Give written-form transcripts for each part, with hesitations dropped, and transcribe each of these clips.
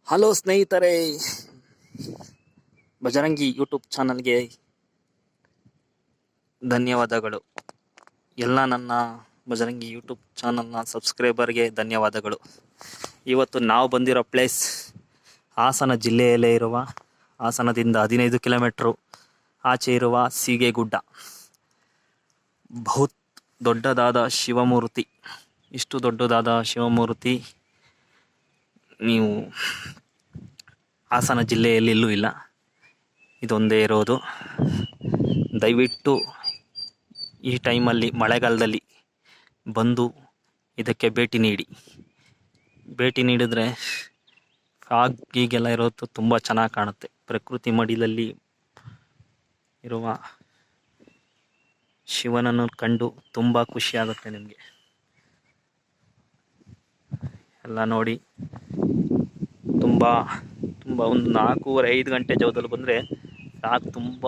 Hello ಸ್ನೇಹಿತರೆ, Bajrangi YouTube ಚಾನಲ್ಗೆ ಧನ್ಯವಾದಗಳು. ಎಲ್ಲ ನನ್ನ ಬಜರಂಗಿ ಯೂಟ್ಯೂಬ್ ಚಾನಲ್ನ ಸಬ್ಸ್ಕ್ರೈಬರ್ಗೆ ಧನ್ಯವಾದಗಳು. ಇವತ್ತು ನಾವು ಬಂದಿರೋ ಪ್ಲೇಸ್ ಹಾಸನ ಜಿಲ್ಲೆಯಲ್ಲೇ ಇರುವ, ಹಾಸನದಿಂದ 15 ಕಿಲೋಮೀಟ್ರು ಆಚೆ ಇರುವ ಸೀಗೆಗುಡ್ಡ. ಬಹುತ್ ದೊಡ್ಡದಾದ ಶಿವಮೂರ್ತಿ. ಇಷ್ಟು ದೊಡ್ಡದಾದ ಶಿವಮೂರ್ತಿ ನೀವು ಹಾಸನ ಜಿಲ್ಲೆಯಲ್ಲಿ ಎಲ್ಲೂ ಇಲ್ಲ, ಇದೊಂದೇ ಇರೋದು. ದಯವಿಟ್ಟು ಈ ಟೈಮಲ್ಲಿ, ಮಳೆಗಾಲದಲ್ಲಿ ಬಂದು ಇದಕ್ಕೆ ಭೇಟಿ ನೀಡಿದರೆ ಫಾಗ್ ಗೀಗೆಲ್ಲ ಇರೋದು ತುಂಬ ಚೆನ್ನಾಗಿ ಕಾಣುತ್ತೆ. ಪ್ರಕೃತಿ ಮಡಿಲಲ್ಲಿ ಇರುವ ಶಿವನನ್ನು ಕಂಡು ತುಂಬ ಖುಷಿಯಾಗುತ್ತೆ ನಿಮಗೆ. ಎಲ್ಲ ನೋಡಿ, ತುಂಬ ಒಂದು 4-5 ಗಂಟೆ ಜಾವದಲ್ಲಿ ಬಂದರೆ ಸಾಕು, ತುಂಬ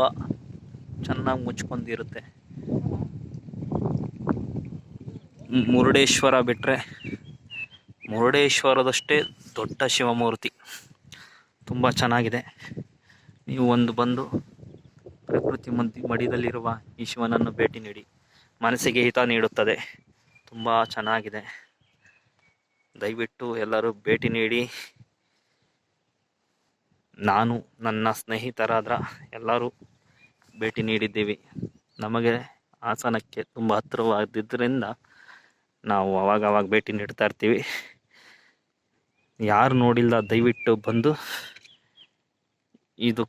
ಚೆನ್ನಾಗಿ ಮುಚ್ಕೊಂಡಿರುತ್ತೆ. ಮುರುಡೇಶ್ವರ ಬಿಟ್ಟರೆ ಮುರುಡೇಶ್ವರದಷ್ಟೇ ದೊಡ್ಡ ಶಿವಮೂರ್ತಿ, ತುಂಬ ಚೆನ್ನಾಗಿದೆ. ನೀವು ಬಂದು ಪ್ರಕೃತಿ ಮಡಿದಲ್ಲಿರುವ ಈ ಶಿವನನ್ನು ಭೇಟಿ ನೀಡಿ, ಮನಸ್ಸಿಗೆ ಹಿತ ನೀಡುತ್ತದೆ. ತುಂಬ ಚೆನ್ನಾಗಿದೆ. ದಯವಿಟ್ಟು ಎಲ್ಲರೂ ಭೇಟಿ ನೀಡಿ. ನಾನು, ನನ್ನ ಸ್ನೇಹಿತರಾದ ಎಲ್ಲರೂ ಭೇಟಿ ನೀಡಿದ್ದೀವಿ. ನಮಗೆ ಹಾಸನಕ್ಕೆ ತುಂಬ ಹತ್ತಿರವಾದ್ದರಿಂದ ನಾವು ಅವಾಗ ಭೇಟಿ ನೀಡ್ತಾ ಇರ್ತೀವಿ. ಯಾರು ನೋಡಿಲ್ಲ ದಯವಿಟ್ಟು ಬಂದು ಇದು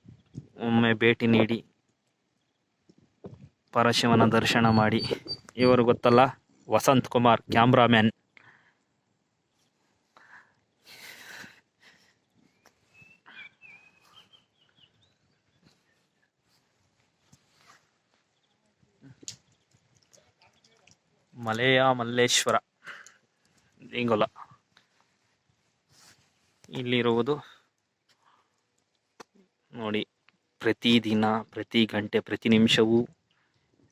ಒಮ್ಮೆ ಭೇಟಿ ನೀಡಿ ಪರಶಿವನ ದರ್ಶನ ಮಾಡಿ. ಇವರು ಗೊತ್ತಲ್ಲ, ವಸಂತ್ ಕುಮಾರ್ ಕ್ಯಾಮ್ರಾಮ್ಯಾನ್. ಮಲೆಯ ಮಲ್ಲೇಶ್ವರ ಇಂಗೊಲ ಇಲ್ಲಿರುವುದು ನೋಡಿ. ಪ್ರತಿದಿನ, ಪ್ರತಿ ಗಂಟೆ, ಪ್ರತಿ ನಿಮಿಷವೂ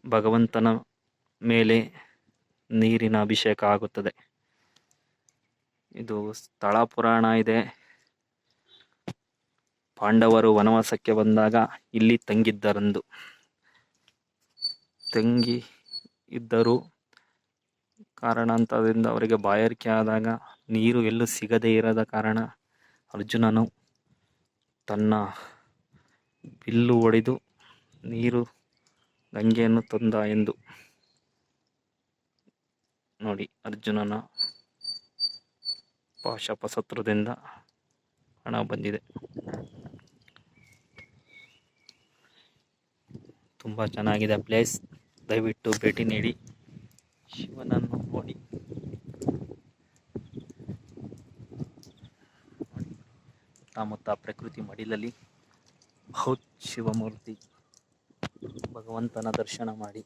ಭಗವಂತನ ಮೇಲೆ ನೀರಿನ ಅಭಿಷೇಕ ಆಗುತ್ತದೆ. ಇದು ಸ್ಥಳ ಪುರಾಣ ಇದೆ. ಪಾಂಡವರು ವನವಾಸಕ್ಕೆ ಬಂದಾಗ ಇಲ್ಲಿ ತಂಗಿ ಇದ್ದರು. ಕಾರಣಾಂತರದಿಂದ ಅವರಿಗೆ ಬಾಯಾರಿಕೆ ಆದಾಗ ನೀರು ಎಲ್ಲೂ ಸಿಗದೇ ಇರದ ಕಾರಣ ಅರ್ಜುನನು ತನ್ನ ಬಿಲ್ಲು ಹೊಡೆದು ನೀರು ಗಂಗೆಯನ್ನು ತಂದ ಎಂದು ನೋಡಿ. ಅರ್ಜುನನ ಪಾಶುಪತದಿಂದ ಹಣ ಬಂದಿದೆ. ತುಂಬ ಚೆನ್ನಾಗಿದೆ ಪ್ಲೇಸ್. ದಯವಿಟ್ಟು ಭೇಟಿ ನೀಡಿ, ಶಿವನನ್ನು ನೋಡಿ. ಸುತ್ತಮುತ್ತ ಪ್ರಕೃತಿ ಮಡಿಲಲ್ಲಿ ಬಹುತ್ ಶಿವಮೂರ್ತಿ, ಭಗವಂತನ ದರ್ಶನ ಮಾಡಿ.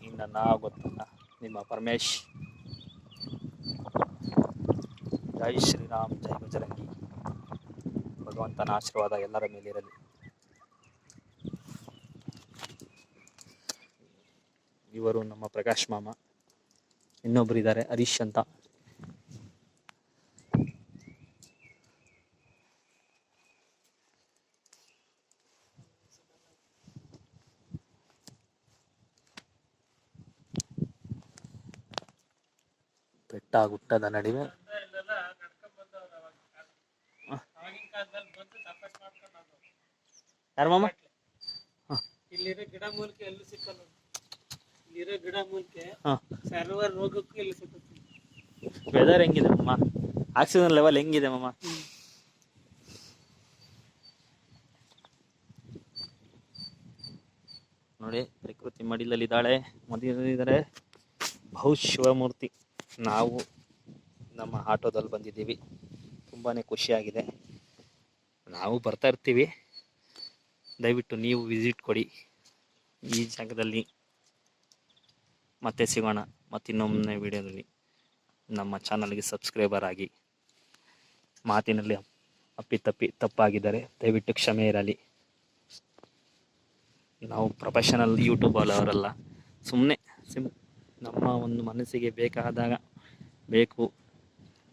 ಇನ್ನು ನಾವು ಗೊತ್ತಲ್ಲ, ನಿಮ್ಮ ಪರಮೇಶ್. ಜೈ ಶ್ರೀರಾಮ್, ಜೈ ಬಜರಂಗಿ. ಭಗವಂತನ ಆಶೀರ್ವಾದ ಎಲ್ಲರ ಮೇಲಿರಲಿ. ಇವರು ನಮ್ಮ ಪ್ರಕಾಶ್ ಮಾಮ. ಇನ್ನೊಬ್ರು ಇದ್ದಾರೆ, ಹರೀಶ್ ಅಂತ. ಬೆಟ್ಟ ಗುಟ್ಟದ ನಡುವೆ ಯಾರು ಮಾಮ? ಇಲ್ಲಿರೋ ಗಿಡ ಮೂಲಿಕೆ ಎಲ್ಲೂ ಸಿಕ್ಕಲ್ಲ. ಇಲ್ಲಿರೋ ಗಿಡ ಮೂಲಿಕೆ ಸರ್ವ ರೋಗಕ್ಕೂ ಇಲ್ಲಿ ಸಿಗುತ್ತೆ. ವೆದರ್ ಹೆಂಗಿದೆ ಮಾಮ? ಆಕ್ಸಿಜನ್ ಲೆವೆಲ್ ಹೆಂಗಿದೆ ಮಾಮ? ನೋಡಿ, ಪ್ರಕೃತಿ ಮಡಿಲಲ್ಲಿದ್ದಾಳೆ, ಮಡಿಲಿದ್ದಾರೆ ಬಹು ಶಿವಮೂರ್ತಿ. ನಾವು ನಮ್ಮ ಆಟೋದಲ್ಲಿ ಬಂದಿದ್ದೀವಿ. ತುಂಬಾ ಖುಷಿಯಾಗಿದೆ. ನಾವು ಬರ್ತಾ ಇರ್ತೀವಿ. ದಯವಿಟ್ಟು ನೀವು ವಿಸಿಟ್ ಕೊಡಿ ಈ ಜಾಗದಲ್ಲಿ. ಮತ್ತೆ ಸಿಗೋಣ ಮತ್ತಿನ್ನೊಮ್ಮೆ ವಿಡಿಯೋದಲ್ಲಿ. ನಮ್ಮ ಚಾನಲ್ಗೆ ಸಬ್ಸ್ಕ್ರೈಬರ್ ಆಗಿ. ಮಾತಿನಲ್ಲಿ ತಪ್ಪಾಗಿದ್ದರೆ ದಯವಿಟ್ಟು ಕ್ಷಮೆ ಇರಲಿ. ನಾವು ಪ್ರೊಫೆಷನಲ್ ಯೂಟ್ಯೂಬರ್ ಸುಮ್ಮನೆ ನಮ್ಮ ಒಂದು ಮನಸ್ಸಿಗೆ ಬೇಕಾದಾಗ ಬೇಕು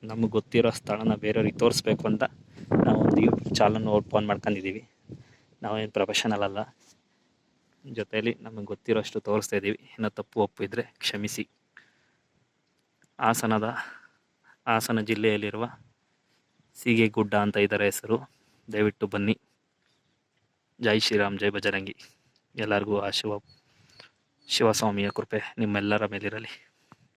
ನಮಗೆ ಗೊತ್ತಿರೋ ಸ್ಥಳನ ಬೇರೆಯವ್ರಿಗೆ ತೋರಿಸ್ಬೇಕು ಅಂತ ನಾವು ಒಂದು ಯೂಟ್ಯೂಬ್ ಚಾನಲ್ನ ಓಪನ್ ಮಾಡ್ಕೊಂಡಿದ್ದೀವಿ. ನಾವೇನು ಪ್ರೊಫೆಷನಲ್ ಅಲ್ಲ, ಜೊತೆಯಲ್ಲಿ ನಮಗೆ ಗೊತ್ತಿರೋಷ್ಟು ತೋರಿಸ್ತಾ ಇದ್ದೀವಿ. ಇನ್ನೂ ತಪ್ಪು ಒಪ್ಪು ಇದ್ದರೆ ಕ್ಷಮಿಸಿ. ಹಾಸನ ಜಿಲ್ಲೆಯಲ್ಲಿರುವ ಸೀಗೆಗುಡ್ಡ ಅಂತ ಇದರ ಹೆಸರು. ದಯವಿಟ್ಟು ಬನ್ನಿ. ಜೈ ಶ್ರೀರಾಮ್, ಜೈ ಬಜರಂಗಿ. ಎಲ್ಲರಿಗೂ ಆ ಶಿವಸ್ವಾಮಿಯ ಕೃಪೆ ನಿಮ್ಮೆಲ್ಲರ ಮೇಲಿರಲಿ.